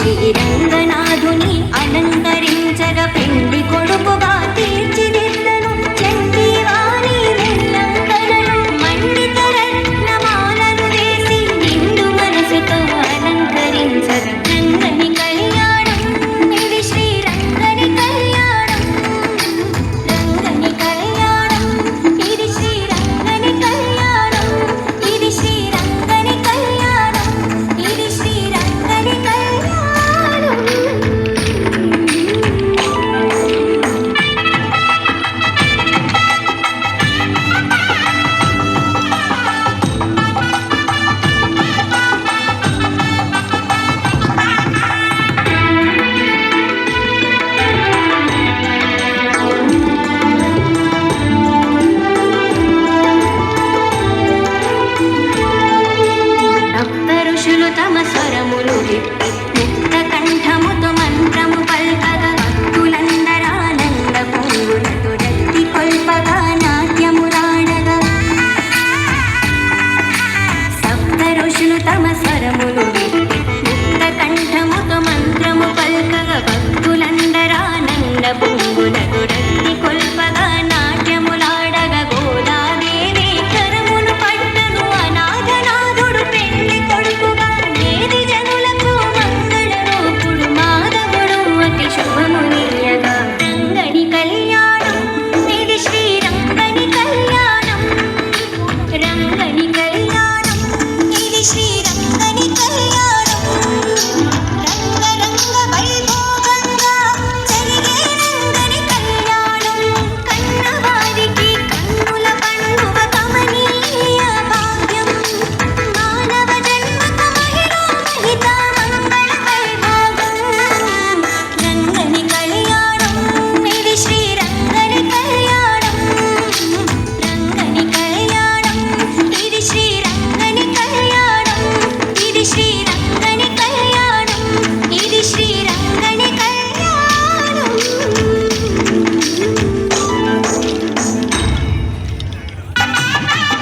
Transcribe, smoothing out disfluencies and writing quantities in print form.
శ్రీరంగనాథుని అలంకరించగ పెళ్లి కొడుకుగా తీర్చిదిద్దను చంటి వాణి ఉల్లంఘనలు మండిత రత్నమాలను వేసి నిండు మనసుతో అలంకరించగ రంగని కళ్యాణం ఇది శ్రీరంగని కళ్యాణం రంగని కళ్యాణం ఇది శ్రీరంగని కళ్యాణం ఇది శ్రీరంగని కళ్యాణం ఇది శ్రీరంగని కళ్యాణం. సప్త ఋషులు తమ స్వరములు విప్పి ముక్త కంఠముతో మంత్రం